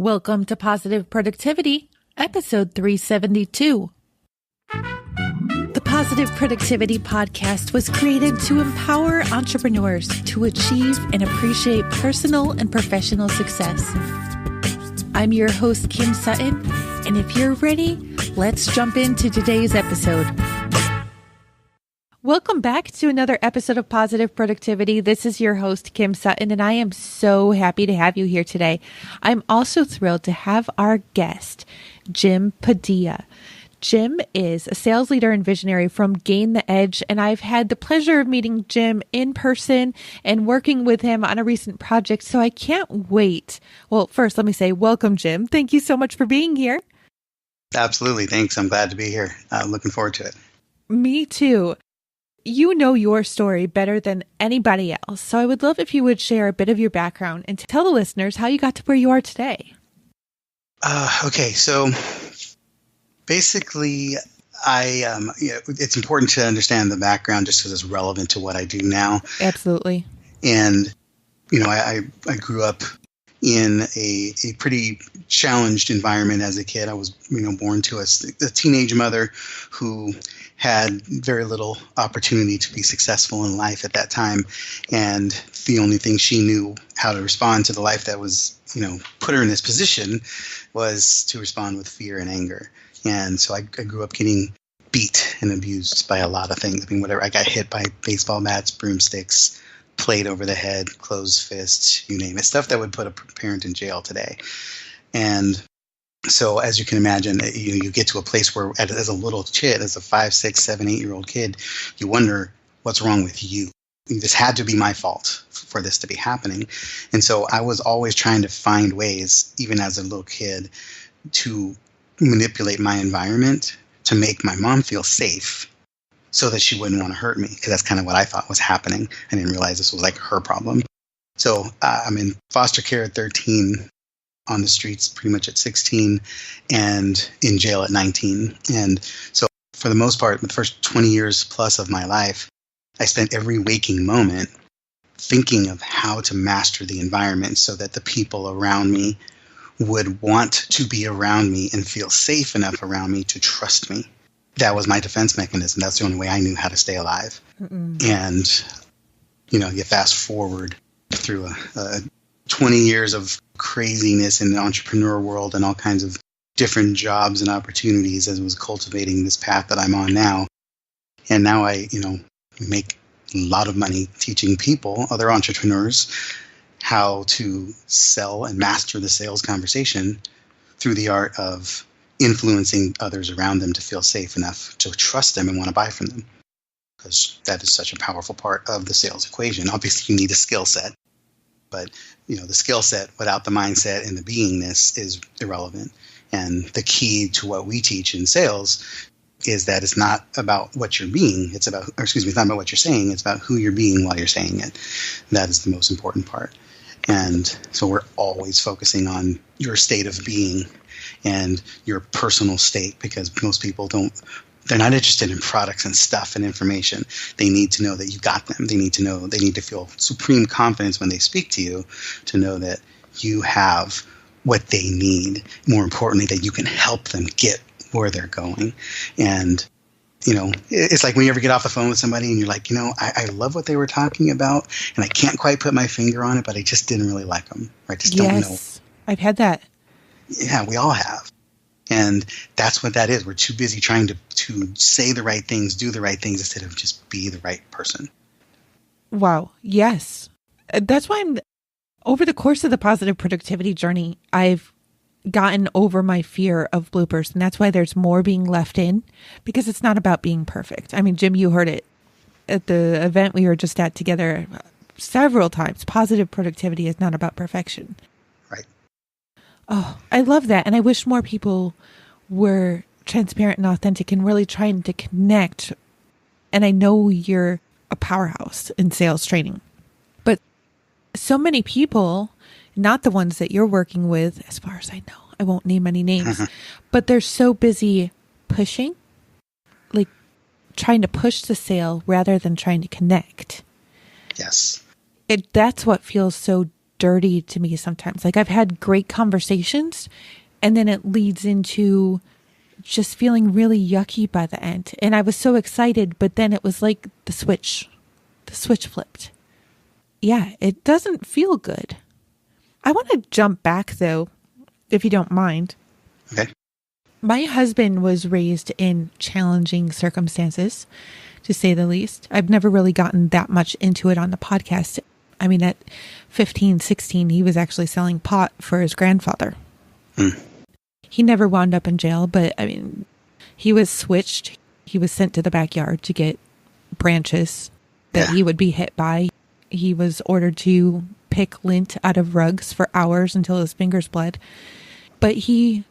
Welcome to Positive Productivity, episode 372. The Positive Productivity Podcast was created to empower entrepreneurs to achieve and appreciate personal and professional success. I'm your host, Kim Sutton, and if you're ready, let's jump into today's episode. Welcome back to another episode of Positive Productivity. This is your host, Kim Sutton, and I am so happy to have you here today. I'm also thrilled to have our guest, Jim Padilla. Jim is a sales leader and visionary from Gain the Edge, and I've had the pleasure of meeting Jim in person and working with him on a recent project, so I can't wait. Well, first, let me say welcome, Jim. Thank you so much for being here. Absolutely. Thanks. I'm glad to be here. Looking forward to it. Me too. You know your story better than anybody else, so I would love if you would share a bit of your background and tell the listeners how you got to where you are today. Okay, so basically, it's important to understand the background just because it's relevant to what I do now. Absolutely. And, I grew up in a pretty challenged environment as a kid. I was, born to a teenage mother who had very little opportunity to be successful in life at that time. And the only thing she knew how to respond to the life that was, put her in this position was to respond with fear and anger. And so I grew up getting beat and abused by a lot of things. Whatever. I got hit by baseball bats, broomsticks, plate over the head, closed fists, you name it. Stuff that would put a parent in jail today. And so as you can imagine, you get to a place where as a little kid, as a 5, 6, 7, 8-year-old kid, you wonder what's wrong with you. This had to be my fault for this to be happening. And so I was always trying to find ways, even as a little kid, to manipulate my environment to make my mom feel safe so that she wouldn't want to hurt me, because that's kind of what I thought was happening. I didn't realize this was like her problem. So I'm in foster care at 13, on the streets pretty much at 16, and in jail at 19. And so for the most part, the first 20 years plus of my life, I spent every waking moment thinking of how to master the environment so that the people around me would want to be around me and feel safe enough around me to trust me. That was my defense mechanism. That's the only way I knew how to stay alive. Mm-mm. And, you fast forward through a 20 years of craziness in the entrepreneur world and all kinds of different jobs and opportunities as I was cultivating this path that I'm on now. And now I, make a lot of money teaching people, other entrepreneurs, how to sell and master the sales conversation through the art of influencing others around them to feel safe enough to trust them and want to buy from them. Because that is such a powerful part of the sales equation. Obviously, you need a skill set. But, the skill set without the mindset and the beingness is irrelevant. And the key to what we teach in sales is that it's not about what you're being. It's not about what you're saying. It's about who you're being while you're saying it. That is the most important part. And so we're always focusing on your state of being and your personal state, because most people they're not interested in products and stuff and information. They need to know that you got them. They need to feel supreme confidence when they speak to you, to know that you have what they need. More importantly, that you can help them get where they're going. And, it's like when you ever get off the phone with somebody and you're like, I love what they were talking about and I can't quite put my finger on it, but I just didn't really like them. I just don't know. Yes, I've had that. Yeah, we all have. And that's what that is. We're too busy trying to say the right things, do the right things, instead of just be the right person. Wow. Yes. That's why over the course of the positive productivity journey, I've gotten over my fear of bloopers. And that's why there's more being left in, because it's not about being perfect. I mean, Jim, you heard it at the event we were just at together several times. Positive productivity is not about perfection. Right. Oh, I love that. And I wish more people were transparent and authentic and really trying to connect. And I know you're a powerhouse in sales training, but so many people, not the ones that you're working with, as far as I know, I won't name any names, but they're so busy pushing, like trying to push the sale rather than trying to connect. Yes. That's what feels so dirty to me sometimes. Like I've had great conversations and then it leads into just feeling really yucky by the end. And I was so excited, but then it was like the switch flipped. Yeah, it doesn't feel good. I want to jump back though, if you don't mind. Okay. My husband was raised in challenging circumstances, to say the least. I've never really gotten that much into it on the podcast. I mean, at 15, 16, he was actually selling pot for his grandfather. He never wound up in jail, but I mean, he was switched. He was sent to the backyard to get branches that he would be hit by. He was ordered to pick lint out of rugs for hours until his fingers bled. But he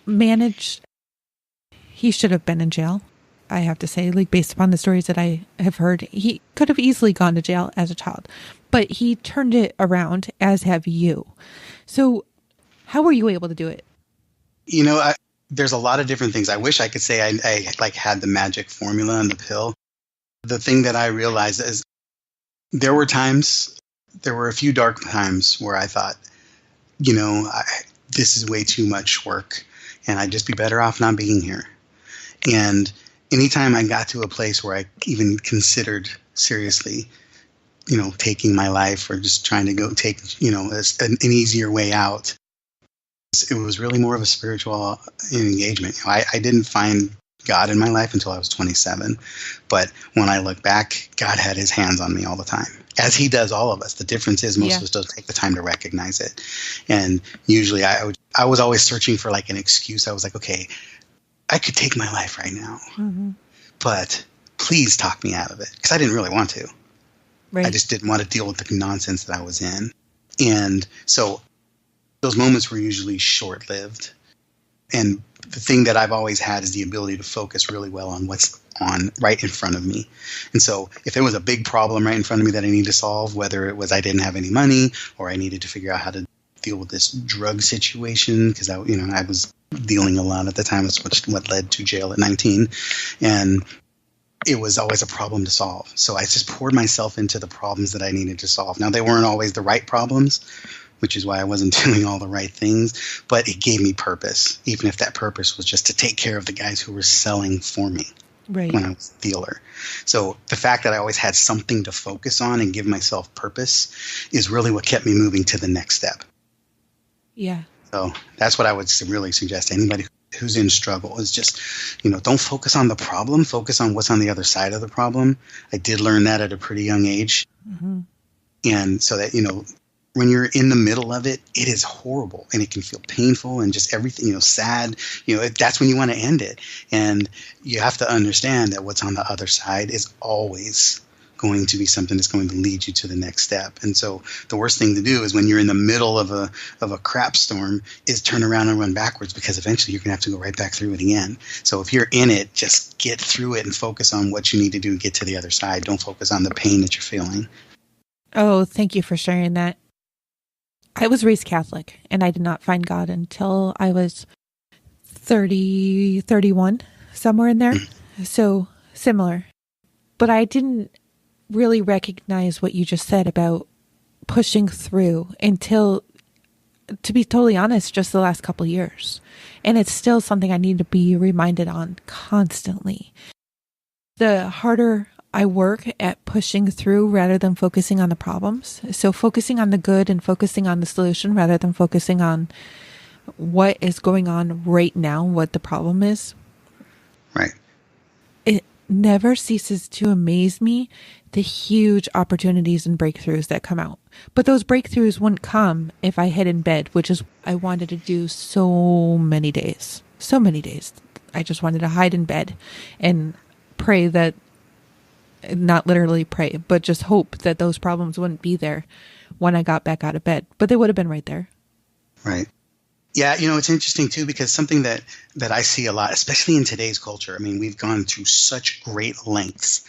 managed. He should have been in jail, I have to say, like based upon the stories that I have heard. He could have easily gone to jail as a child, but he turned it around, as have you. So how were you able to do it? You know, there's a lot of different things. I wish I could say I like had the magic formula on the pill. The thing that I realized is there were a few dark times where I thought, you know, this is way too much work and I'd just be better off not being here. And anytime I got to a place where I even considered seriously, you know, taking my life or just trying to go take, you know, an easier way out, it was really more of a spiritual engagement. You know, I didn't find God in my life until I was 27. But when I look back, God had his hands on me all the time, as he does all of us. The difference is most of us don't take the time to recognize it. And usually I was always searching for like an excuse. I was like, okay, I could take my life right now, but please talk me out of it, because I didn't really want to. Right. I just didn't want to deal with the nonsense that I was in. And so those moments were usually short-lived. And the thing that I've always had is the ability to focus really well on what's on right in front of me. And so if there was a big problem right in front of me that I needed to solve, whether it was I didn't have any money or I needed to figure out how to deal with this drug situation, because I was dealing a lot at the time, is what led to jail at 19. And it was always a problem to solve. So I just poured myself into the problems that I needed to solve. Now, they weren't always the right problems, which is why I wasn't doing all the right things, but it gave me purpose, even if that purpose was just to take care of the guys who were selling for me when I was a dealer. So the fact that I always had something to focus on and give myself purpose is really what kept me moving to the next step. Yeah. So that's what I would really suggest to anybody who's in struggle, is just, you know, don't focus on the problem, focus on what's on the other side of the problem. I did learn that at a pretty young age. And so that, you know, when you're in the middle of it, it is horrible and it can feel painful and just everything, you know, sad. You know, that's when you want to end it. And you have to understand that what's on the other side is always going to be something that's going to lead you to the next step. And so the worst thing to do is when you're in the middle of a crap storm is turn around and run backwards, because eventually you're going to have to go right back through it again. So if you're in it, just get through it and focus on what you need to do to get to the other side. Don't focus on the pain that you're feeling. Oh, thank you for sharing that. I was raised Catholic, and I did not find God until I was 30, 31, somewhere in there. So similar. But I didn't really recognize what you just said about pushing through until, to be totally honest, just the last couple years. And it's still something I need to be reminded on constantly. The harder I work at pushing through rather than focusing on the problems. So focusing on the good and focusing on the solution rather than focusing on what is going on right now, what the problem is. Right. It never ceases to amaze me, the huge opportunities and breakthroughs that come out. But those breakthroughs wouldn't come if I hid in bed, which is I wanted to do so many days. So many days. I just wanted to hide in bed and pray that, not literally pray, but just hope that those problems wouldn't be there when I got back out of bed. But they would have been right there. Right. Yeah, you know, it's interesting too, because something that I see a lot, especially in today's culture, I mean, we've gone to such great lengths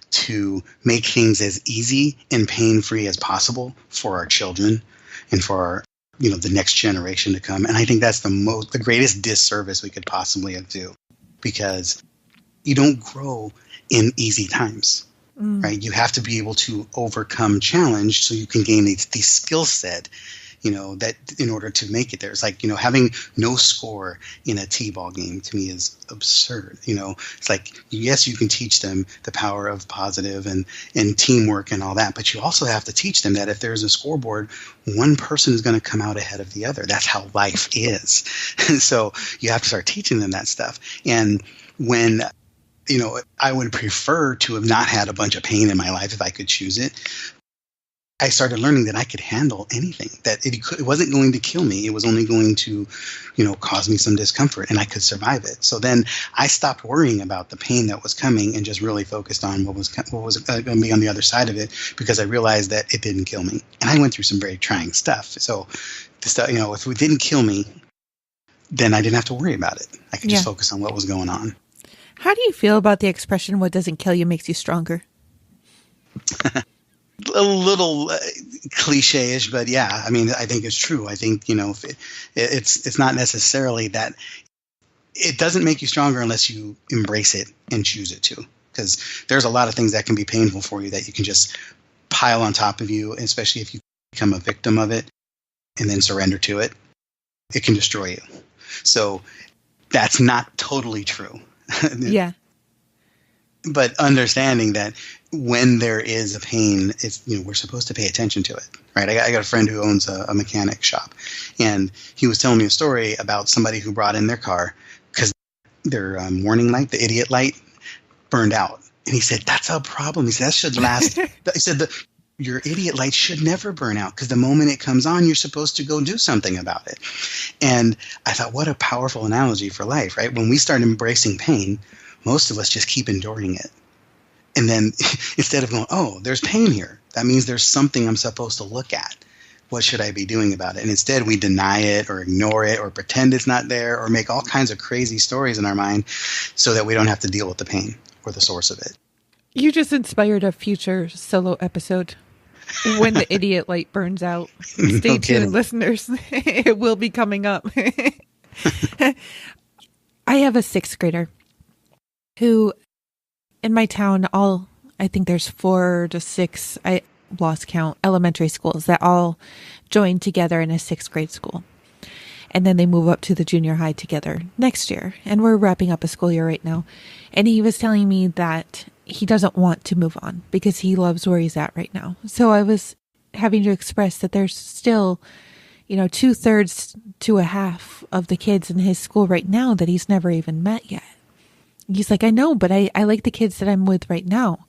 to make things as easy and pain-free as possible for our children and for our, you know, the next generation to come. And I think that's the greatest disservice we could possibly do, because you don't grow in easy times. right? You have to be able to overcome challenge so you can gain the skill set, that in order to make it there. It's like, having no score in a T-ball game to me is absurd. It's like, yes, you can teach them the power of positive and teamwork and all that, but you also have to teach them that if there's a scoreboard, one person is going to come out ahead of the other. That's how life is. And so you have to start teaching them that stuff. And when I would prefer to have not had a bunch of pain in my life if I could choose it. I started learning that I could handle anything, that it wasn't going to kill me. It was only going to, cause me some discomfort, and I could survive it. So then I stopped worrying about the pain that was coming and just really focused on what was going to be on the other side of it, because I realized that it didn't kill me. And I went through some very trying stuff. So the stuff, if it didn't kill me, then I didn't have to worry about it. I could just focus on what was going on. How do you feel about the expression, what doesn't kill you makes you stronger? A little cliche-ish, but yeah, I mean, I think it's true. I think, it's not necessarily that it doesn't make you stronger unless you embrace it and choose it to, because there's a lot of things that can be painful for you that you can just pile on top of you, especially if you become a victim of it and then surrender to it. It can destroy you. So that's not totally true. Yeah. But understanding that when there is a pain, it's, we're supposed to pay attention to it, right? I got a friend who owns a mechanic shop, and he was telling me a story about somebody who brought in their car because their warning light, the idiot light, burned out. And he said, that's a problem. He said, that should last. He said, your idiot light should never burn out, because the moment it comes on, you're supposed to go do something about it. And I thought, what a powerful analogy for life, right? When we start embracing pain, most of us just keep enduring it. And then instead of going, oh, there's pain here, that means there's something I'm supposed to look at. What should I be doing about it? And instead we deny it or ignore it or pretend it's not there or make all kinds of crazy stories in our mind so that we don't have to deal with the pain or the source of it. You just inspired a future solo episode. When the idiot light burns out. Stay tuned, listeners. It will be coming up. I have a 6th grader who, in my town, I think there's 4 to 6, I lost count, elementary schools that all join together in a 6th grade school. And then they move up to the junior high together next year. And we're wrapping up a school year right now. And he was telling me that he doesn't want to move on because he loves where he's at right now. So I was having to express that there's still, 2/3 to a half of the kids in his school right now that he's never even met yet. He's like, I know, but I like the kids that I'm with right now.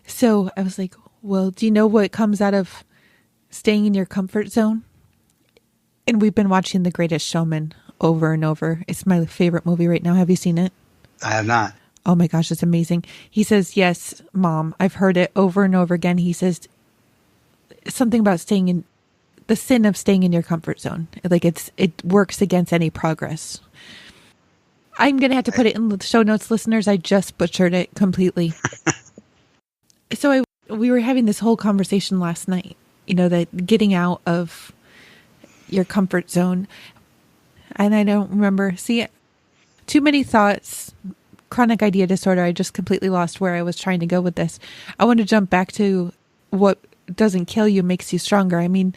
So I was like, well, do you know what comes out of staying in your comfort zone? And we've been watching The Greatest Showman over and over. It's my favorite movie right now. Have you seen it? I have not. Oh my gosh, it's amazing. He says, yes, Mom, I've heard it over and over again. He says something about staying in the sin of staying in your comfort zone. Like it works against any progress. I'm going to have to put it in the show notes, listeners. I just butchered it completely. So we were having this whole conversation last night, that getting out of your comfort zone. And I don't remember. See, too many thoughts. Chronic idea disorder. I just completely lost where I was trying to go with this. I want to jump back to what doesn't kill you makes you stronger. I mean,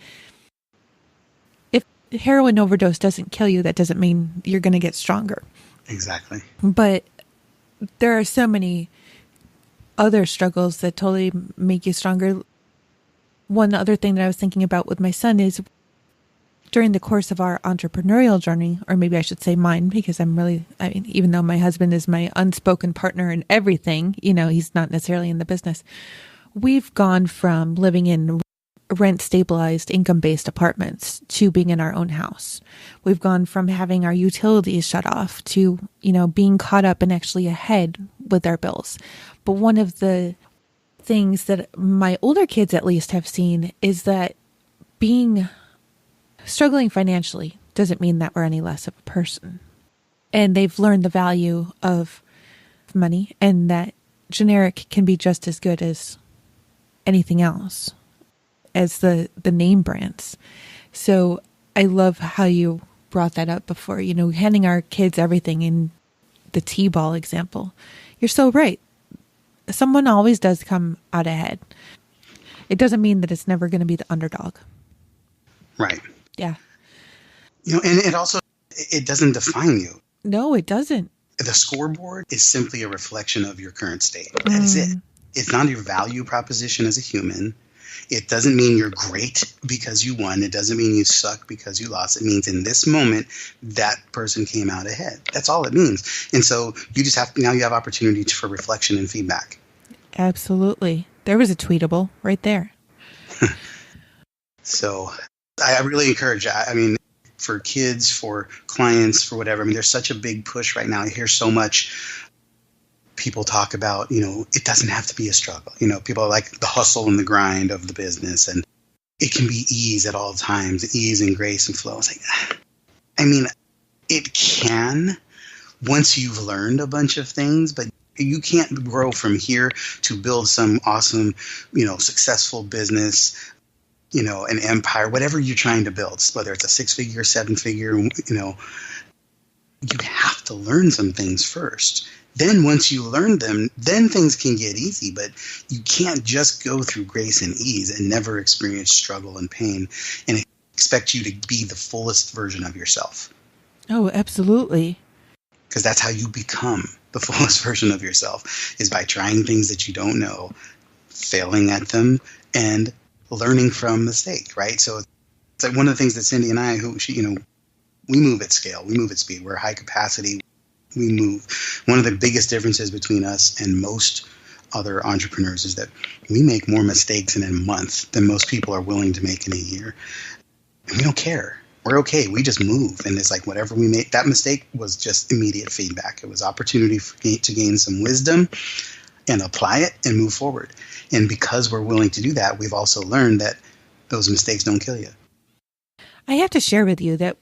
if heroin overdose doesn't kill you, that doesn't mean you're going to get stronger. Exactly. But there are so many other struggles that totally make you stronger. One other thing that I was thinking about with my son is during the course of our entrepreneurial journey, or maybe I should say mine, because even though my husband is my unspoken partner in everything, he's not necessarily in the business. We've gone from living in rent stabilized income based apartments to being in our own house. We've gone from having our utilities shut off to, being caught up and actually ahead with our bills. But one of the things that my older kids at least have seen is that struggling financially doesn't mean that we're any less of a person. And they've learned the value of money and that generic can be just as good as anything else, as the name brands. So I love how you brought that up before, handing our kids everything in the T-ball example. You're so right. someone always does come out ahead. It doesn't mean that it's never going to be the underdog. Right. Yeah. And it also, it doesn't define you. No, it doesn't. The scoreboard is simply a reflection of your current state. That is it. It's not your value proposition as a human. It doesn't mean you're great because you won. It doesn't mean you suck because you lost. It means in this moment, that person came out ahead. That's all it means. And so you just now you have opportunity for reflection and feedback. Absolutely. There was a tweetable right there. So I really encourage, I mean, for kids, for clients, for whatever. I mean, there's such a big push right now. I hear so much people talk about, it doesn't have to be a struggle. People are like the hustle and the grind of the business, and it can be ease at all times, ease and grace and flow. It's like, I mean, it can once you've learned a bunch of things, but you can't grow from here to build some awesome, successful business, an empire, whatever you're trying to build, whether it's a 6-figure, 7-figure, you have to learn some things first. Then once you learn them, then things can get easy, but you can't just go through grace and ease and never experience struggle and pain and expect you to be the fullest version of yourself. Oh, absolutely. Because that's how you become the fullest version of yourself, is by trying things that you don't know, failing at them, and learning from mistake, right? So it's like one of the things that Cindy and I, we move at scale, we move at speed, we're high capacity, we move. One of the biggest differences between us and most other entrepreneurs is that we make more mistakes in a month than most people are willing to make in a year. And we don't care. We're okay. We just move. And it's like whatever we make, that mistake was just immediate feedback. It was opportunity to gain some wisdom and apply it and move forward. And because we're willing to do that, we've also learned that those mistakes don't kill you. I have to share with you that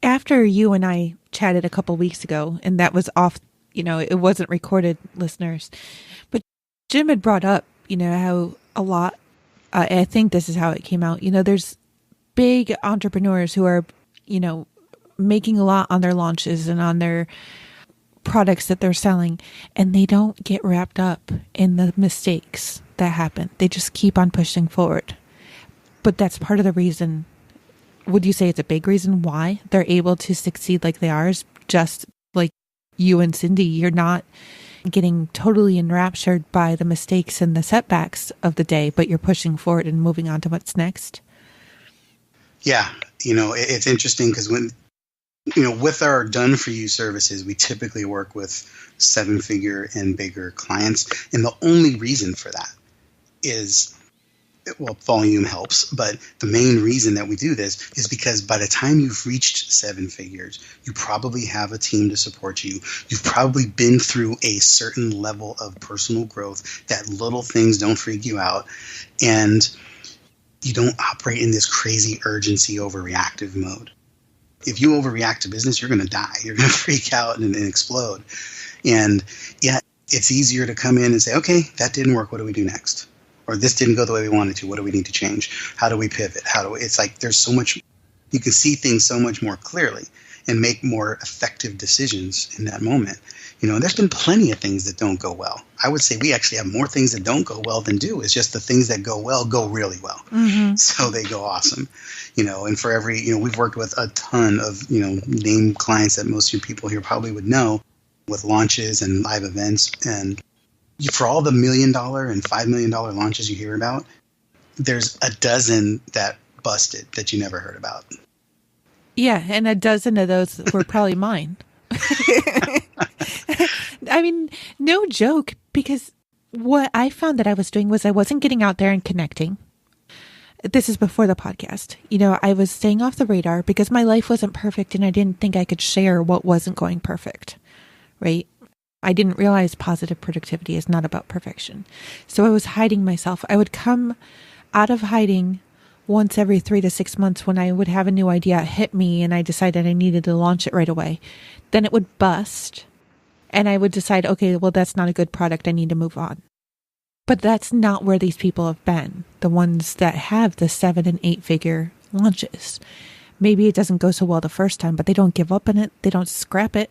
after you and I chatted a couple weeks ago, and that was off, it wasn't recorded, listeners, but Jim had brought up, how a lot, I think this is how it came out, there's big entrepreneurs who are, making a lot on their launches and on their products that they're selling, and they don't get wrapped up in the mistakes that happen. They just keep on pushing forward. But that's part of the reason. Would you say it's a big reason why they're able to succeed like they are? Is just like you and Cindy, you're not getting totally enraptured by the mistakes and the setbacks of the day, but you're pushing forward and moving on to what's next. Yeah. It's interesting because when, with our done for you services, we typically work with 7-figure and bigger clients. And the only reason for that is, volume helps, but the main reason that we do this is because by the time you've reached 7 figures, you probably have a team to support you. You've probably been through a certain level of personal growth that little things don't freak you out, and you don't operate in this crazy urgency overreactive mode. If you overreact to business, you're going to die. You're going to freak out and explode. And yeah, it's easier to come in and say, okay, that didn't work. What do we do next? Or this didn't go the way we wanted to. What do we need to change? How do we pivot? It's like there's so much, you can see things so much more clearly and make more effective decisions in that moment. There's been plenty of things that don't go well. I would say we actually have more things that don't go well than do. It's just the things that go well go really well. Mm-hmm. So they go awesome. And for every, we've worked with a ton of, name clients that most of you people here probably would know, with launches and live events. And for all the $1 million and $5 million launches you hear about, there's a dozen that busted that you never heard about. Yeah, and a dozen of those were probably mine. I mean, no joke, because what I found that I was doing was I wasn't getting out there and connecting. This is before the podcast. I was staying off the radar because my life wasn't perfect and I didn't think I could share what wasn't going perfect, right? I didn't realize positive productivity is not about perfection. So I was hiding myself. I would come out of hiding once every 3 to 6 months when I would have a new idea hit me and I decided I needed to launch it right away. Then it would bust and I would decide, okay, well, that's not a good product. I need to move on. But that's not where these people have been. The ones that have the 7 and 8 figure launches. Maybe it doesn't go so well the first time, but they don't give up on it. They don't scrap it.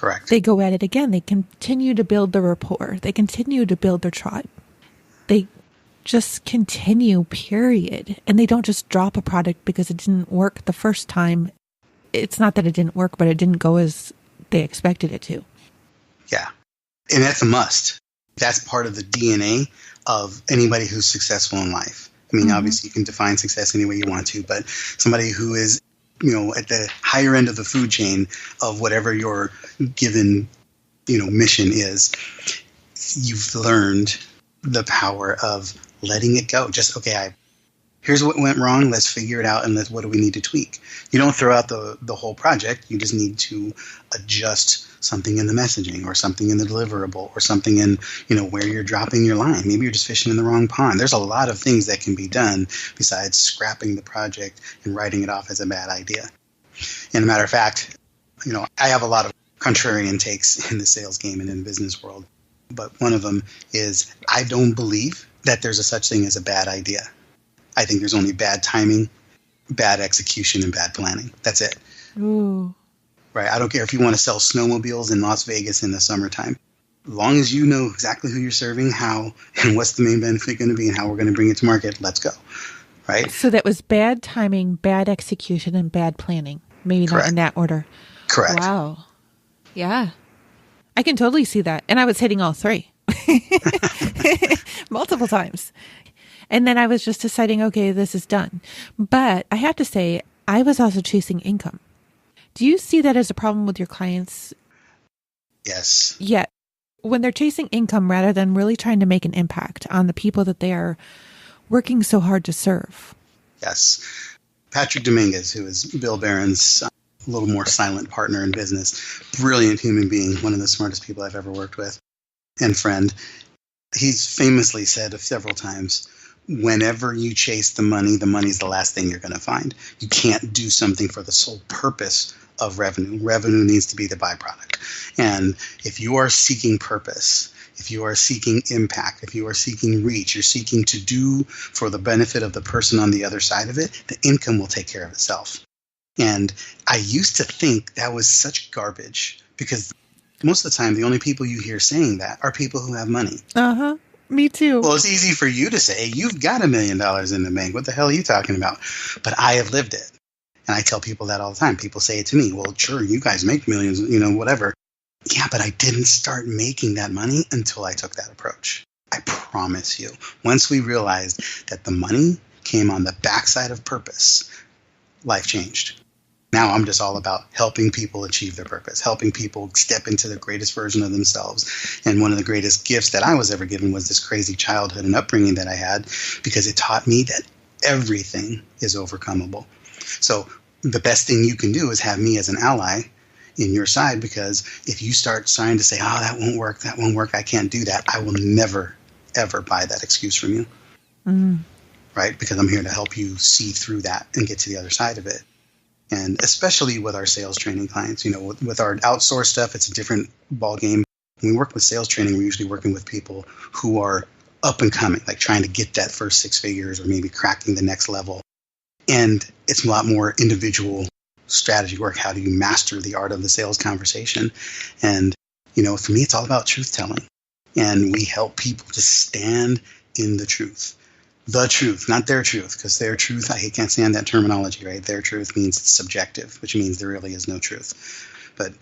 Correct. They go at it again. They continue to build the rapport. They continue to build their tribe. They just continue, period. And they don't just drop a product because it didn't work the first time. It's not that it didn't work, but it didn't go as they expected it to. Yeah. And that's a must. That's part of the DNA of anybody who's successful in life. I mean, obviously you can define success any way you want to, but somebody who is, at the higher end of the food chain of whatever your given, mission is, you've learned the power of letting it go. Just, okay, here's what went wrong. Let's figure it out. And what do we need to tweak? You don't throw out the whole project. You just need to adjust something in the messaging or something in the deliverable or something in, where you're dropping your line. Maybe you're just fishing in the wrong pond. There's a lot of things that can be done besides scrapping the project and writing it off as a bad idea. And a matter of fact, I have a lot of contrarian takes in the sales game and in the business world. But one of them is I don't believe that there's a such thing as a bad idea. I think there's only bad timing, bad execution, and bad planning. That's it. Ooh. Right? I don't care if you want to sell snowmobiles in Las Vegas in the summertime. As long as you know exactly who you're serving, how, and what's the main benefit going to be, and how we're going to bring it to market, let's go. Right? So that was bad timing, bad execution, and bad planning. Maybe Correct. Not in that order. Correct. Wow. Yeah. I can totally see that. And I was hitting all three. Multiple times. And then I was just deciding, okay, this is done. But I have to say, I was also chasing income. Do you see that as a problem with your clients? Yes. Yeah. When they're chasing income rather than really trying to make an impact on the people that they are working so hard to serve. Yes. Patrick Dominguez, who is Bill Barron's a little more silent partner in business, brilliant human being, one of the smartest people I've ever worked with and friend. He's famously said several times, whenever you chase the money's the last thing you're going to find. You can't do something for the sole purpose of revenue. Revenue needs to be the byproduct. And if you are seeking purpose, if you are seeking impact, if you are seeking reach, you're seeking to do for the benefit of the person on the other side of it, the income will take care of itself. And I used to think that was such garbage because most of the time, the only people you hear saying that are people who have money. Uh-huh. Me too. Well, it's easy for you to say, you've got $1 million in the bank. What the hell are you talking about? But I have lived it. And I tell people that all the time. People say it to me, well, sure, you guys make millions, whatever. Yeah, but I didn't start making that money until I took that approach. I promise you. Once we realized that the money came on the backside of purpose, life changed. Now I'm just all about helping people achieve their purpose, helping people step into the greatest version of themselves. And one of the greatest gifts that I was ever given was this crazy childhood and upbringing that I had, because it taught me that everything is overcomable. So the best thing you can do is have me as an ally in your side, because if you start trying to say, oh, that won't work, I can't do that, I will never, ever buy that excuse from you. Right? Because I'm here to help you see through that and get to the other side of it. And especially with our sales training clients, with our outsourced stuff, it's a different ballgame. When we work with sales training, we're usually working with people who are up and coming, like trying to get that first 6 figures or maybe cracking the next level. And it's a lot more individual strategy work. How do you master the art of the sales conversation? And, for me, it's all about truth telling. And we help people to stand in the truth. The truth, not their truth, because their truth, I can't stand that terminology, right? Their truth means it's subjective, which means there really is no truth. But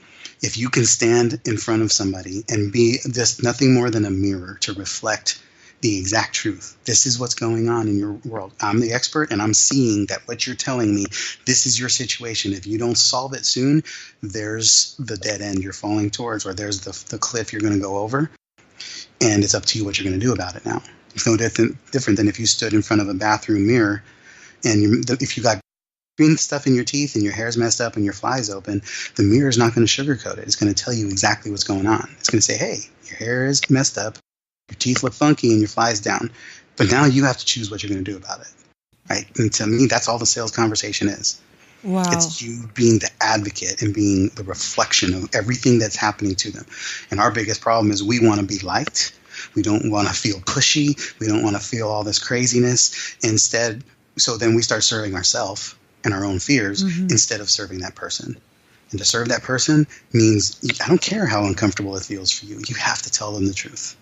if you can stand in front of somebody and be just nothing more than a mirror to reflect the exact truth, this is what's going on in your world. I'm the expert, and I'm seeing that what you're telling me, this is your situation. If you don't solve it soon, there's the dead end you're falling towards, or there's the cliff you're going to go over, and it's up to you what you're going to do about it now. It's no different than if you stood in front of a bathroom mirror and if you got green stuff in your teeth and your hair's messed up and your fly's open, the mirror is not going to sugarcoat it. It's going to tell you exactly what's going on. It's going to say, hey, your hair is messed up, your teeth look funky, and your fly's down. But now you have to choose what you're going to do about it. Right? And to me, that's all the sales conversation is. Wow. It's you being the advocate and being the reflection of everything that's happening to them. And our biggest problem is we want to be liked. We don't want to feel pushy. We don't want to feel all this craziness. Instead, so then we start serving ourselves and our own fears instead of serving that person. And to serve that person means, I don't care how uncomfortable it feels for you. You have to tell them the truth.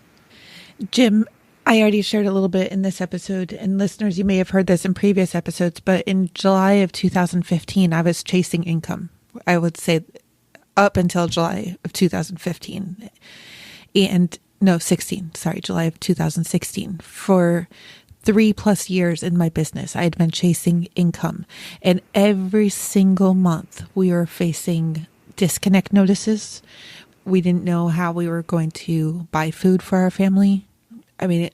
Jim, I already shared a little bit in this episode, and listeners, you may have heard this in previous episodes, but in July of 2015, I was chasing income. I would say up until July of 2015 and no, 16, sorry, July of 2016. For 3+ years in my business, I had been chasing income, and every single month we were facing disconnect notices. We didn't know how we were going to buy food for our family. I mean,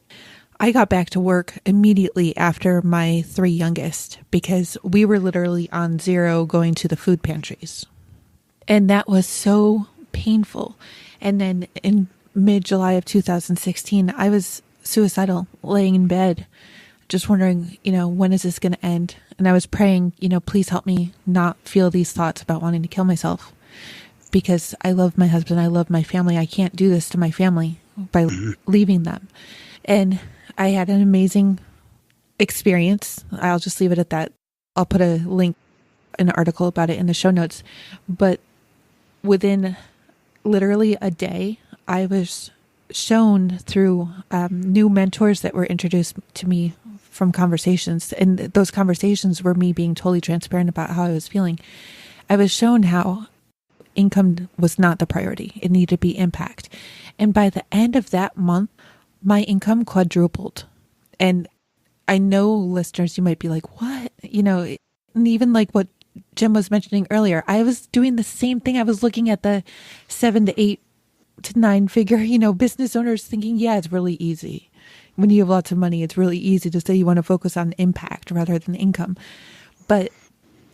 I got back to work immediately after my 3 youngest because we were literally on zero going to the food pantries. And that was so painful. And then in mid-July of 2016, I was suicidal, laying in bed, just wondering, when is this going to end? And I was praying, please help me not feel these thoughts about wanting to kill myself, because I love my husband. I love my family. I can't do this to my family by leaving them. And I had an amazing experience. I'll just leave it at that. I'll put a link, an article about it in the show notes. But within literally a day, I was shown through new mentors that were introduced to me from conversations. And those conversations were me being totally transparent about how I was feeling. I was shown how income was not the priority. It needed to be impact. And by the end of that month, my income quadrupled. And I know, listeners, you might be like, what? And even like what Jim was mentioning earlier, I was doing the same thing. I was looking at the 7 to 8 to 9 figure, business owners thinking, yeah, it's really easy. When you have lots of money, it's really easy to say you want to focus on impact rather than income. But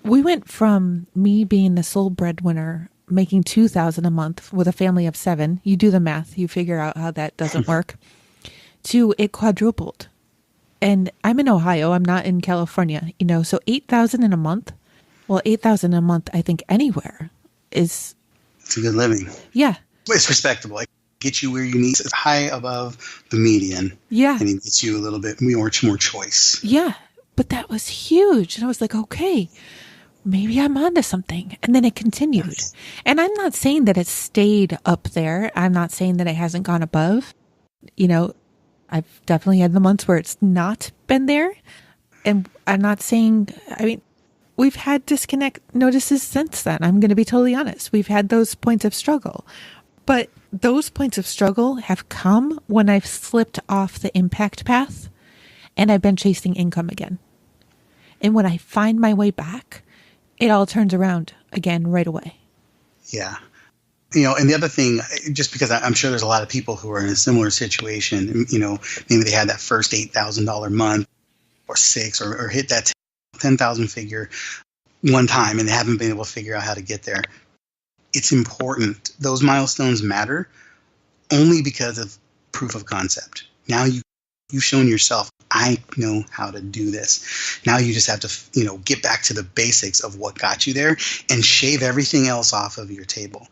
we went from me being the sole breadwinner, making $2,000 a month with a family of 7. You do the math, you figure out how that doesn't work, to it quadrupled. And I'm in Ohio, I'm not in California, so $8,000 in a month. Well, $8,000 a month, I think anywhere is... It's a good living. Yeah. It's respectable. It gets you where you need. It's high above the median. Yeah. And it gets you a little bit more choice. Yeah. But that was huge. And I was like, okay, maybe I'm onto something. And then it continued. Yes. And I'm not saying that it stayed up there. I'm not saying that it hasn't gone above. I've definitely had the months where it's not been there. And I'm not saying, we've had disconnect notices since then. I'm going to be totally honest. We've had those points of struggle. But those points of struggle have come when I've slipped off the impact path and I've been chasing income again. And when I find my way back, it all turns around again right away. Yeah. And the other thing, just because I'm sure there's a lot of people who are in a similar situation, maybe they had that first $8,000 month or 6 or hit that 10,000 figure one time and they haven't been able to figure out how to get there. It's important. Those milestones matter only because of proof of concept. Now you've shown yourself, I know how to do this. Now you just have to, get back to the basics of what got you there and shave everything else off of your table.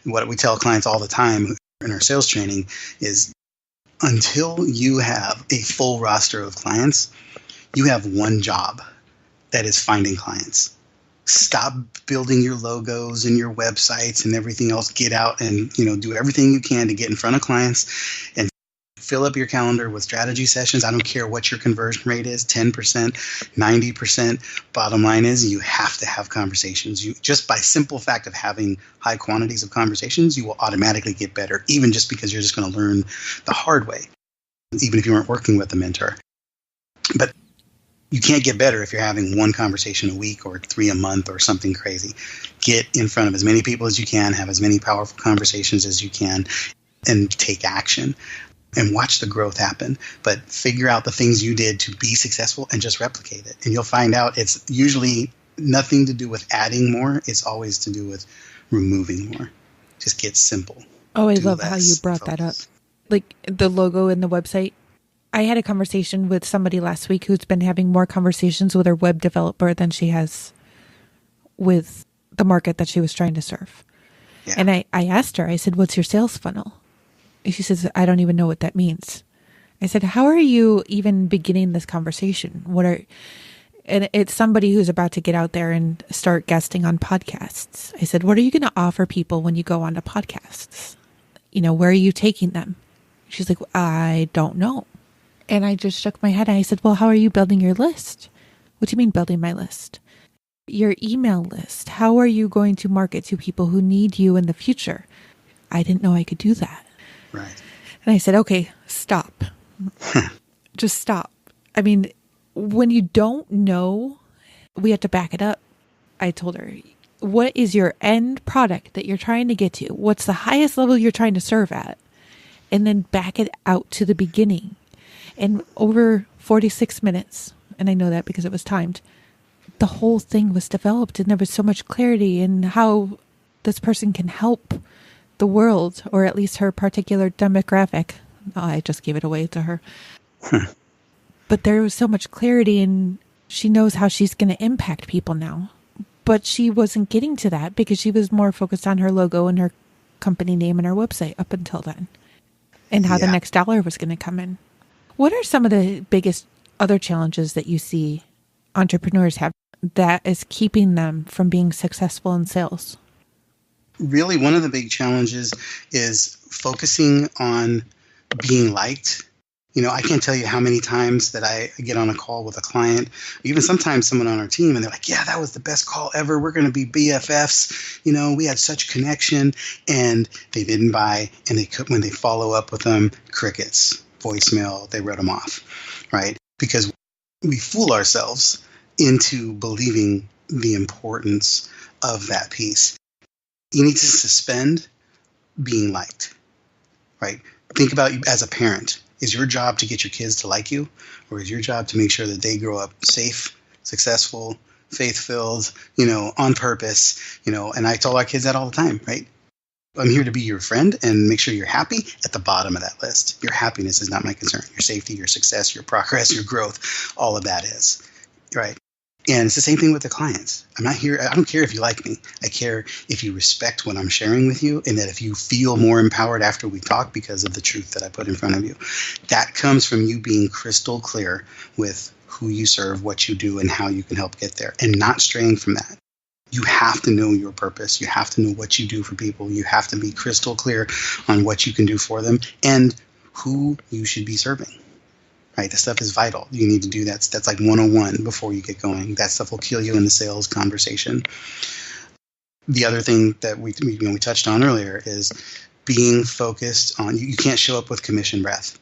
What we tell clients all the time in our sales training is until you have a full roster of clients, you have one job, that is finding clients. Stop building your logos and your websites and everything else. Get out and, do everything you can to get in front of clients and fill up your calendar with strategy sessions. I don't care what your conversion rate is, 10%, 90%. Bottom line is you have to have conversations. You just by simple fact of having high quantities of conversations, you will automatically get better, even just because you're just going to learn the hard way, even if you weren't working with a mentor. But you can't get better if you're having one conversation a week or 3 a month or something crazy. Get in front of as many people as you can, have as many powerful conversations as you can, and take action and watch the growth happen. But figure out the things you did to be successful and just replicate it. And you'll find out it's usually nothing to do with adding more. It's always to do with removing more. Just get simple. Oh, I love how you brought that up. Like the logo and the website. I had a conversation with somebody last week who's been having more conversations with her web developer than she has with the market that she was trying to serve. Yeah. And I asked her, I said, what's your sales funnel? And she says, I don't even know what that means. I said, how are you even beginning this conversation? And it's somebody who's about to get out there and start guesting on podcasts. I said, what are you going to offer people when you go on to podcasts? Where are you taking them? She's like, I don't know. And I just shook my head. And I said, well, how are you building your list? What do you mean building my list? Your email list. How are you going to market to people who need you in the future? I didn't know I could do that. Right. And I said, okay, stop. Just stop. I mean, when you don't know, we have to back it up. I told her, what is your end product that you're trying to get to? What's the highest level you're trying to serve at? And then back it out to the beginning. And over 46 minutes, and I know that because it was timed, the whole thing was developed, and there was so much clarity in how this person can help the world, or at least her particular demographic. Oh, I just gave it away to her. But there was so much clarity, and she knows how she's going to impact people now. But she wasn't getting to that because she was more focused on her logo and her company name and her website up until then, and how the next dollar was going to come in. What are some of the biggest other challenges that you see entrepreneurs have that is keeping them from being successful in sales? Really, one of the big challenges is focusing on being liked. I can't tell you how many times that I get on a call with a client, even sometimes someone on our team, and they're like, yeah, that was the best call ever. We're going to be BFFs. We had such connection, and they didn't buy. And when they follow up with them, crickets, voicemail, they wrote them off, right? Because we fool ourselves into believing the importance of that piece. You need to suspend being liked, right? Think about you as a parent. Is your job to get your kids to like you, or is your job to make sure that they grow up safe, successful, faith-filled, on purpose, and I tell our kids that all the time, right? I'm here to be your friend and make sure you're happy at the bottom of that list. Your happiness is not my concern. Your safety, your success, your progress, your growth, all of that is, right? And it's the same thing with the clients. I'm not here. I don't care if you like me. I care if you respect what I'm sharing with you, and that if you feel more empowered after we talk because of the truth that I put in front of you. That comes from you being crystal clear with who you serve, what you do, and how you can help get there, and not straying from that. You have to know your purpose. You have to know what you do for people. You have to be crystal clear on what you can do for them and who you should be serving. Right? This stuff is vital. You need to do that. That's like 101 before you get going. That stuff will kill you in the sales conversation. The other thing that we touched on earlier is being focused on, you can't show up with commission breath.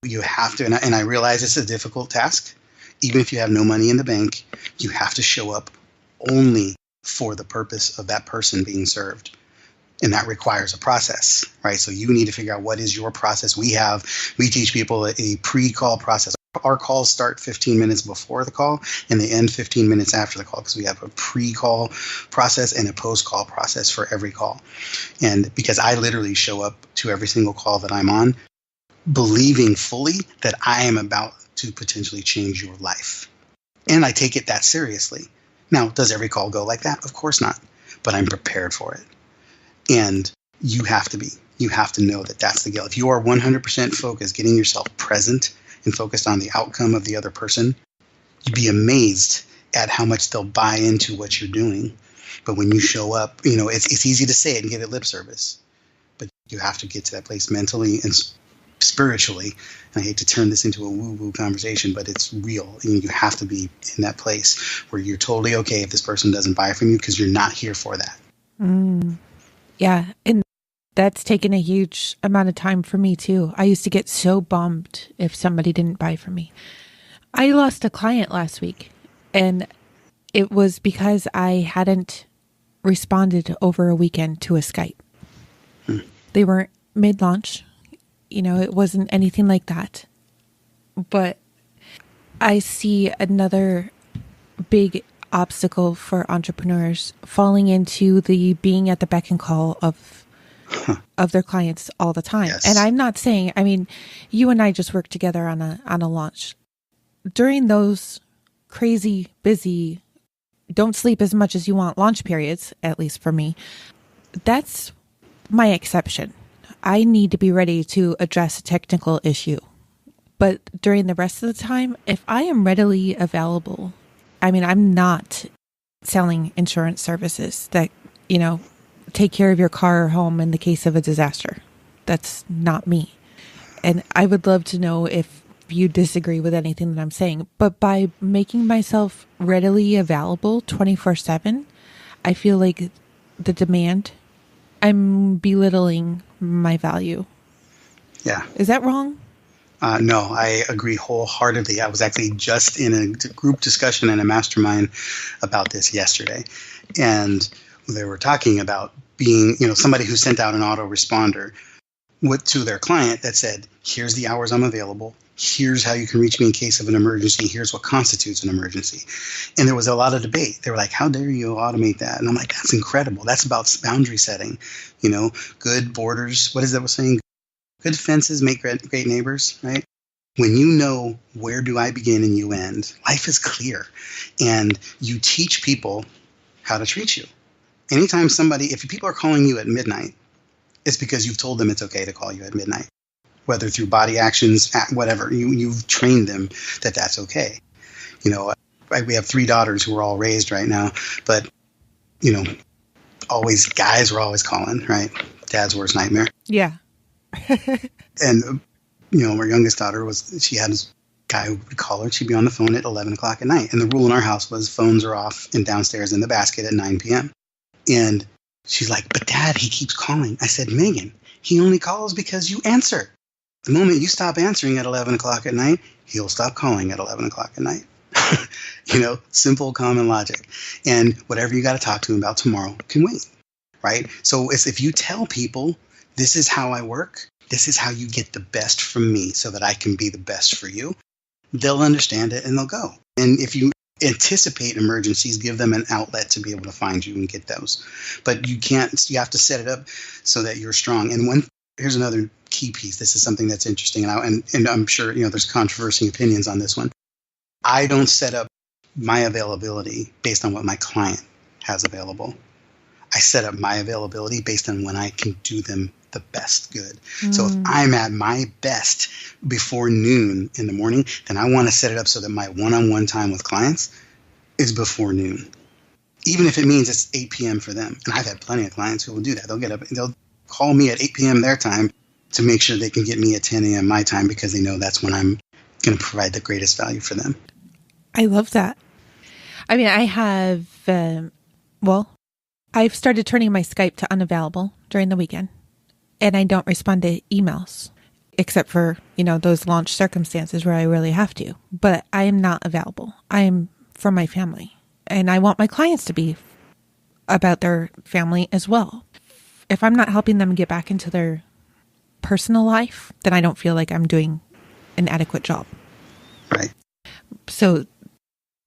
You have to, and I realize it's a difficult task. Even if you have no money in the bank, you have to show up only for the purpose of that person being served. And that requires a process, right? So you need to figure out what is your process. We teach people a pre-call process. Our calls start 15 minutes before the call and they end 15 minutes after the call because we have a pre-call process and a post-call process for every call. And because I literally show up to every single call that I'm on, believing fully that I am about to potentially change your life. And I take it that seriously. Now, does every call go like that? Of course not, but I'm prepared for it. And you have to be. You have to know that that's the goal. If you are 100% focused, getting yourself present and focused on the outcome of the other person, you'd be amazed at how much they'll buy into what you're doing. But when you show up, it's easy to say it and give it lip service. But you have to get to that place mentally and spiritually. And I hate to turn this into a woo-woo conversation, but it's real. You have to be in that place where you're totally okay if this person doesn't buy from you because you're not here for that. Yeah, and that's taken a huge amount of time for me too. I used to get so bummed if somebody didn't buy from me. I lost a client last week, and it was because I hadn't responded over a weekend to a Skype. They weren't mid-launch. It wasn't anything like that. But I see another big obstacle for entrepreneurs falling into the being at the beck and call of their clients all the time. Yes. And I'm not saying, you and I just worked together on a launch. During those crazy, busy, don't sleep as much as you want launch periods, at least for me, that's my exception. I need to be ready to address a technical issue. But during the rest of the time, if I am readily available I mean, I'm not selling insurance services that, take care of your car or home in the case of a disaster. That's not me. And I would love to know if you disagree with anything that I'm saying. But by making myself readily available 24/7, I feel like the demand, I'm belittling my value. Yeah. Is that wrong? No, I agree wholeheartedly. I was actually just in a group discussion and a mastermind about this yesterday. And they were talking about being, somebody who sent out an autoresponder to their client that said, here's the hours I'm available. Here's how you can reach me in case of an emergency. Here's what constitutes an emergency. And there was a lot of debate. They were like, how dare you automate that? And I'm like, that's incredible. That's about boundary setting. Good borders. What is that we're saying? Good fences make great neighbors, right? When you know where do I begin and you end, life is clear. And you teach people how to treat you. Anytime if people are calling you at midnight, it's because you've told them it's okay to call you at midnight. Whether through body actions, whatever, you've trained them that that's okay. We have 3 daughters who are all raised right now, but, always guys were always calling, right? Dad's worst nightmare. Yeah. And, our youngest daughter she had this guy who would call her. She'd be on the phone at 11 o'clock at night. And the rule in our house was phones are off and downstairs in the basket at 9 p.m. And she's like, but Dad, he keeps calling. I said, Megan, he only calls because you answer. The moment you stop answering at 11 o'clock at night, he'll stop calling at 11 o'clock at night. Simple common logic. And whatever you got to talk to him about tomorrow can wait, right? So if you tell people, this is how I work, this is how you get the best from me so that I can be the best for you, they'll understand it and they'll go. And if you anticipate emergencies, give them an outlet to be able to find you and get those. But you have to set it up so that you're strong. And here's another key piece. This is something that's interesting. And I'm sure, there's controversial opinions on this one. I don't set up my availability based on what my client has available. I set up my availability based on when I can do them the best good. So if I'm at my best before noon in the morning, then I want to set it up so that my one-on-one time with clients is before noon. Even if it means it's 8 p.m. for them. And I've had plenty of clients who will do that. They'll get up and they'll call me at 8 p.m. their time to make sure they can get me at 10 a.m. my time because they know that's when I'm going to provide the greatest value for them. I love that. I mean, I have, I've started turning my Skype to unavailable during the weekend. And I don't respond to emails, except for, those launch circumstances where I really have to. But I am not available. I am for my family. And I want my clients to be about their family as well. If I'm not helping them get back into their personal life, then I don't feel like I'm doing an adequate job. Right. So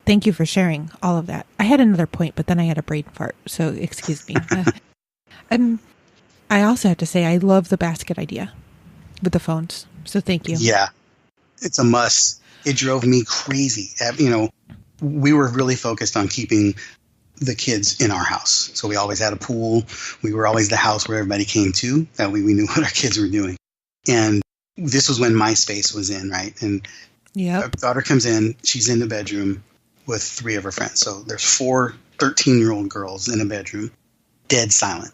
thank you for sharing all of that. I had another point, but then I had a brain fart. So excuse me. I also have to say, I love the basket idea with the phones. So thank you. Yeah, it's a must. It drove me crazy. We were really focused on keeping the kids in our house. So we always had a pool. We were always the house where everybody came to. That way we knew what our kids were doing. And this was when MySpace was in, right? And our daughter comes in. She's in the bedroom with 3 of her friends. So there's 4 13-year-old girls in a bedroom, dead silent.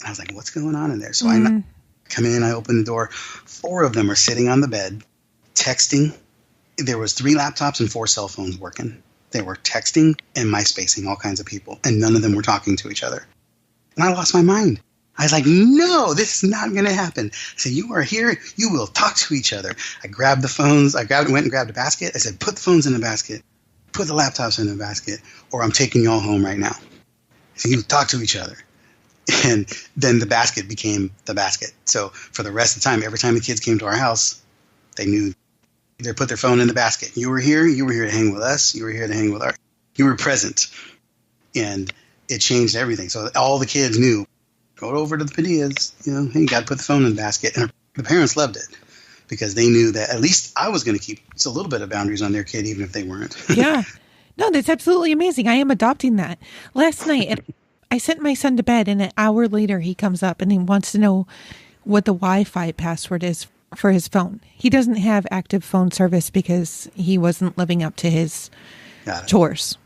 I was like, what's going on in there? So I come in, I open the door. 4 of them are sitting on the bed, texting. There was 3 laptops and 4 cell phones working. They were texting and MySpacing all kinds of people, and none of them were talking to each other. And I lost my mind. I was like, no, this is not going to happen. I said, you are here. You will talk to each other. I grabbed the phones. Went and grabbed a basket. I said, put the phones in the basket. Put the laptops in the basket, or I'm taking y'all home right now. So you talk to each other. And then the basket became the basket. So for the rest of the time, every time the kids came to our house, they knew they put their phone in the basket. You were here to hang with us. You were here to hang with you were present. And it changed everything. So all the kids knew, go over to the Padillas, hey, you got to put the phone in the basket. And the parents loved it because they knew that at least I was going to keep a little bit of boundaries on their kid, even if they weren't. Yeah. No, that's absolutely amazing. I am adopting that. Last night, I sent my son to bed, and an hour later he comes up and he wants to know what the Wi-Fi password is for his phone. He doesn't have active phone service because he wasn't living up to his chores.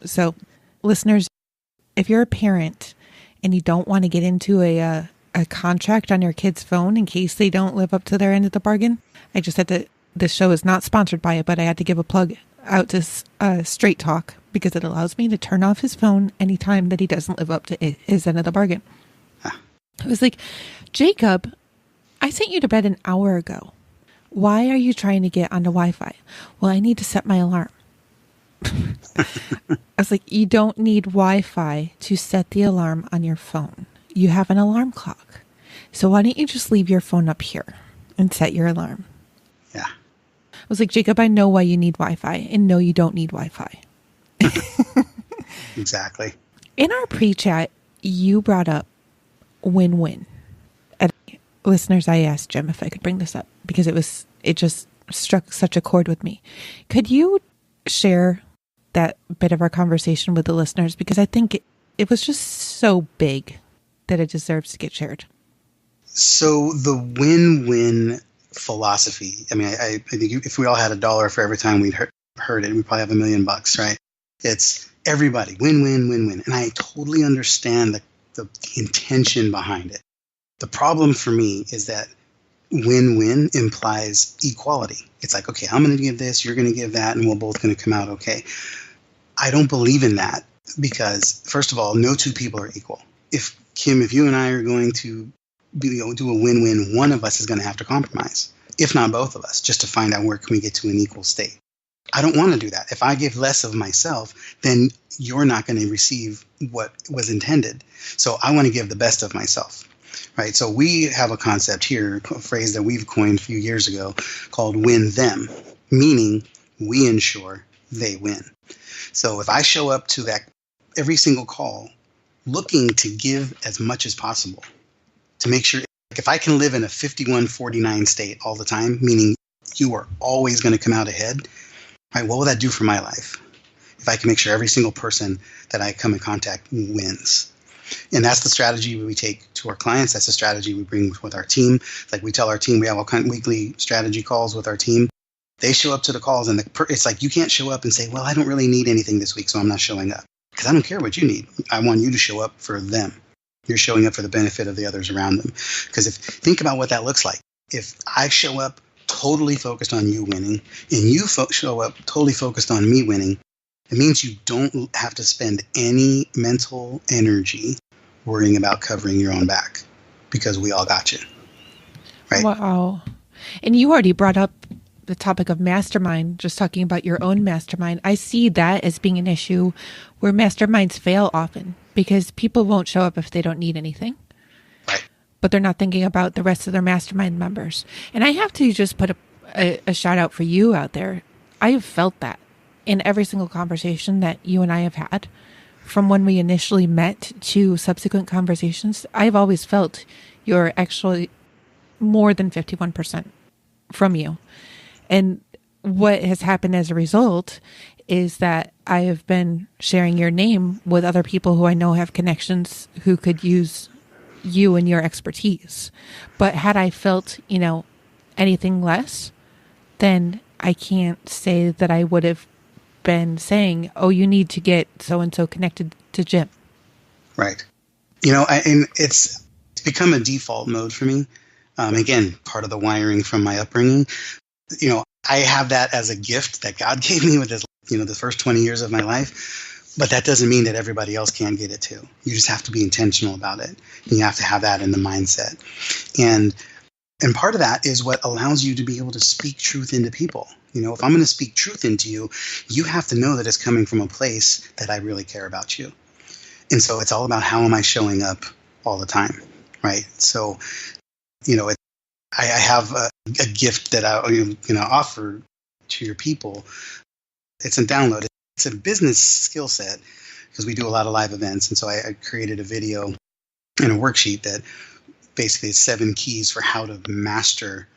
So, listeners, if you're a parent and you don't want to get into a contract on your kid's phone in case they don't live up to their end of the bargain, I just had to, this show is not sponsored by it, but I had to give a plug out to Straight Talk because it allows me to turn off his phone anytime that he doesn't live up to his end of the bargain. I was like, Jacob, I sent you to bed an hour ago. Why are you trying to get onto Wi-Fi? Well, I need to set my alarm. I was like, you don't need Wi-Fi to set the alarm on your phone. You have an alarm clock. So why don't you just leave your phone up here and set your alarm? Yeah. I was like, Jacob, I know why you need Wi-Fi, and no, you don't need Wi-Fi. Exactly. In our pre-chat, you brought up win-win. And listeners, I asked Jim if I could bring this up because it just struck such a chord with me. Could you share that bit of our conversation with the listeners? Because I think it was just so big that it deserves to get shared. So the win-win philosophy, I mean, I think if we all had $1 for every time we'd heard it, we'd probably have $1 million, right? It's everybody, win-win, win-win. And I totally understand the intention behind it. The problem for me is that win-win implies equality. It's like, okay, I'm going to give this, you're going to give that, and we're both going to come out okay. I don't believe in that because, first of all, no two people are equal. If you and I are going to do a win-win, one of us is going to have to compromise, if not both of us, just to find out where can we get to an equal state. I don't want to do that. If I give less of myself, then you're not going to receive what was intended. So I want to give the best of myself. Right. So we have a concept here, a phrase that we've coined a few years ago called win them, meaning we ensure they win. So if I show up to that every single call looking to give as much as possible to make sure, if I can live in a 51-49 state all the time, meaning you are always going to come out ahead, right, what will that do for my life? If I can make sure every single person that I come in contact wins. And that's the strategy we take to our clients. That's the strategy we bring with our team. Like we tell our team, we have all kind of weekly strategy calls with our team. They show up to the calls and it's like, you can't show up and say, well, I don't really need anything this week, so I'm not showing up. Because I don't care what you need. I want you to show up for them. You're showing up for the benefit of the others around them. Because think about what that looks like. If I show up totally focused on you winning and you show up totally focused on me winning, it means you don't have to spend any mental energy worrying about covering your own back because we all got you. Right? Wow. And you already brought up the topic of mastermind, just talking about your own mastermind. I see that as being an issue where masterminds fail often because people won't show up if they don't need anything. Right. But they're not thinking about the rest of their mastermind members. And I have to just put a shout out for you out there. I have felt that in every single conversation that you and I have had, from when we initially met to subsequent conversations. I've always felt you're actually more than 51% from you. And what has happened as a result is that I have been sharing your name with other people who I know have connections who could use you and your expertise. But had I felt, anything less, then I can't say that I would have been saying, oh, you need to get so-and-so connected to Jim. Right. And it's become a default mode for me. Again, part of the wiring from my upbringing. I have that as a gift that God gave me with his, the first 20 years of my life. But that doesn't mean that everybody else can't get it too. You just have to be intentional about it. And you have to have that in the mindset. And part of that is what allows you to be able to speak truth into people. If I'm going to speak truth into you, you have to know that it's coming from a place that I really care about you. And so it's all about how am I showing up all the time, right? So, I have a gift that I offer to your people. It's a download. It's a business skill set because we do a lot of live events. And so I created a video and a worksheet that basically is 7 keys for how to master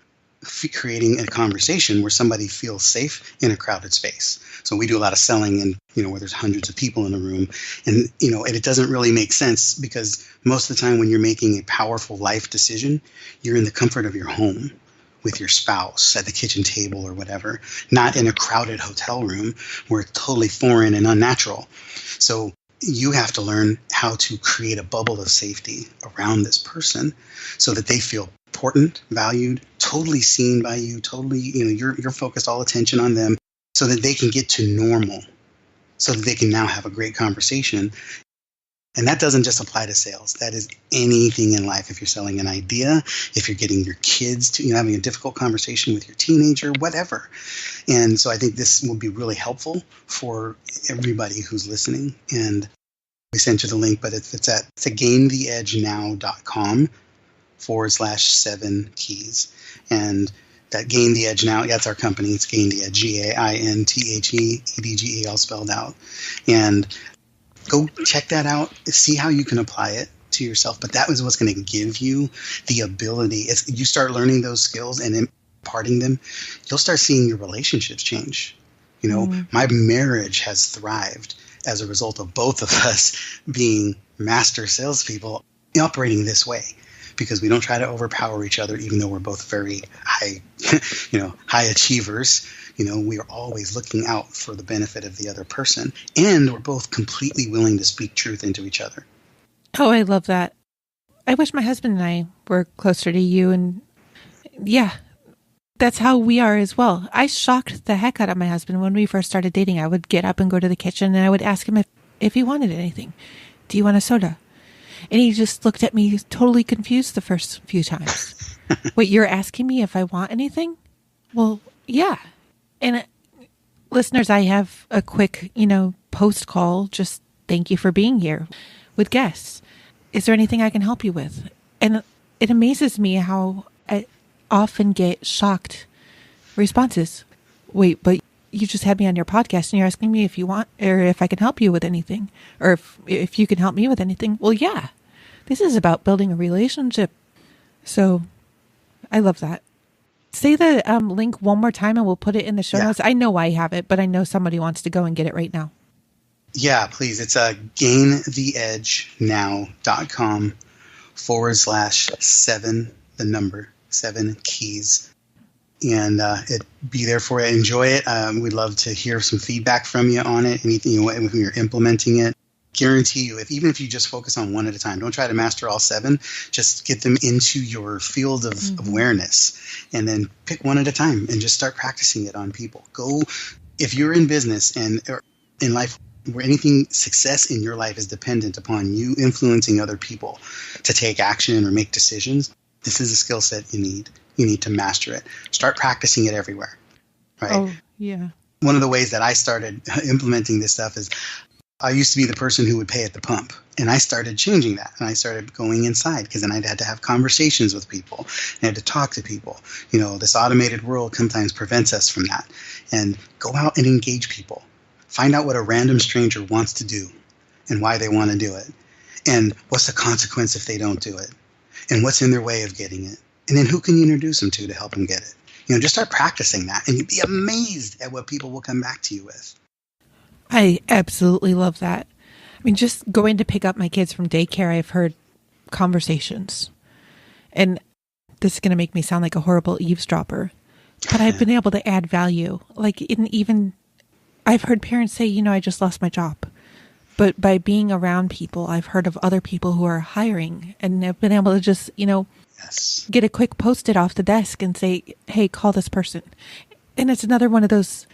creating a conversation where somebody feels safe in a crowded space. So we do a lot of selling and, where there's hundreds of people in a room and it doesn't really make sense because most of the time when you're making a powerful life decision, you're in the comfort of your home with your spouse at the kitchen table or whatever, not in a crowded hotel room where it's totally foreign and unnatural. So you have to learn how to create a bubble of safety around this person so that they feel important, valued, totally seen by you, totally, you're focused all attention on them so that they can get to normal, so that they can now have a great conversation. And that doesn't just apply to sales. That is anything in life. If you're selling an idea, if you're getting your kids to, having a difficult conversation with your teenager, whatever. And so I think this will be really helpful for everybody who's listening. And we sent you the link, but it's at gaintheedgenow.com/7keys. And that Gain the Edge Now, that's our company. It's Gain the Edge, GAINTHEEDGE, all spelled out. And go check that out. See how you can apply it to yourself. But that is what's going to give you the ability. If you start learning those skills and imparting them, you'll start seeing your relationships change. My marriage has thrived as a result of both of us being master salespeople operating this way, because we don't try to overpower each other, even though we're both very high, high achievers. We are always looking out for the benefit of the other person, and we're both completely willing to speak truth into each other. Oh, I love that. I wish my husband and I were closer to you, and yeah, that's how we are as well. I shocked the heck out of my husband when we first started dating. I would get up and go to the kitchen, and I would ask him if he wanted anything. Do you want a soda? And he just looked at me totally confused the first few times. Wait, you're asking me if I want anything? Well, yeah. And listeners, I have a quick, post call. Just thank you for being here with guests. Is there anything I can help you with? And it amazes me how I often get shocked responses. Wait, but you just had me on your podcast and you're asking me if you want, or if I can help you with anything, or if you can help me with anything. Well, yeah, this is about building a relationship. So I love that. Say the link one more time and we'll put it in the show notes. I know I have it, but I know somebody wants to go and get it right now. Yeah, please. It's gaintheedgenow.com/7 and it be there for you. Enjoy it. We'd love to hear some feedback from you on it. Anything when you're implementing it. Guarantee you, even if you just focus on one at a time, don't try to master all 7. Just get them into your field of awareness, and then pick one at a time and just start practicing it on people. If you're in business or in life where anything success in your life is dependent upon you influencing other people to take action or make decisions, this is a skill set you need. You need to master it. Start practicing it everywhere. Right? Oh, yeah. One of the ways that I started implementing this stuff is I used to be the person who would pay at the pump, and I started changing that. And I started going inside, because then I had to have conversations with people. I had to talk to people. This automated world sometimes prevents us from that. And go out and engage people. Find out what a random stranger wants to do and why they want to do it. And what's the consequence if they don't do it? And what's in their way of getting it? And then who can you introduce them to help them get it? Just start practicing that, and you'd be amazed at what people will come back to you with. I absolutely love that. I mean, just going to pick up my kids from daycare, I've heard conversations. And this is going to make me sound like a horrible eavesdropper, but I've been able to add value. I've heard parents say, I just lost my job. But by being around people, I've heard of other people who are hiring, and have been able to just, get a quick Post-it off the desk and say, hey, call this person. And it's another one of those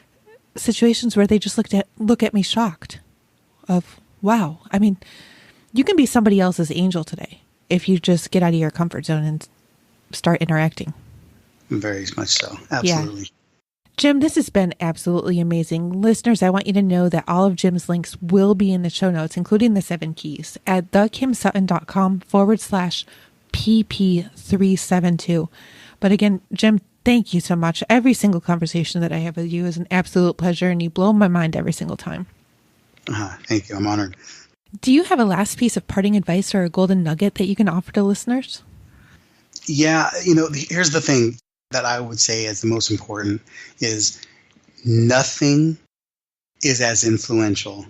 situations where they just look at me shocked of, wow. I mean, you can be somebody else's angel today if you just get out of your comfort zone and start interacting. Very much so. Absolutely. Yeah. Jim, this has been absolutely amazing. Listeners, I want you to know that all of Jim's links will be in the show notes, including the 7 keys at thekimsutton.com/PP372. But again, Jim, thank you so much. Every single conversation that I have with you is an absolute pleasure, and you blow my mind every single time. Thank you. I'm honored. Do you have a last piece of parting advice or a golden nugget that you can offer to listeners? Yeah. Here's the thing that I would say is the most important is nothing is as influential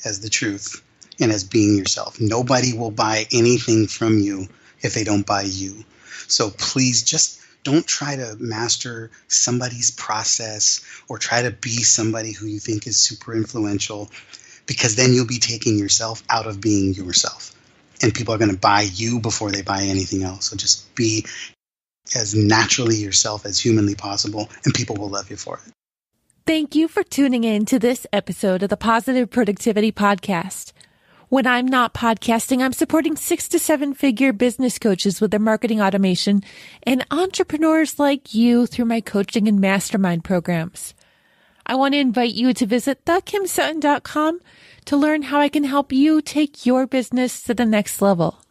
as the truth and as being yourself. Nobody will buy anything from you if they don't buy you. So please just Don't try to master somebody's process or try to be somebody who you think is super influential, because then you'll be taking yourself out of being yourself. And people are going to buy you before they buy anything else. So just be as naturally yourself as humanly possible, and people will love you for it. Thank you for tuning in to this episode of the Positive Productivity Podcast. When I'm not podcasting, I'm supporting 6 to 7 figure business coaches with their marketing automation and entrepreneurs like you through my coaching and mastermind programs. I want to invite you to visit thekimsutton.com to learn how I can help you take your business to the next level.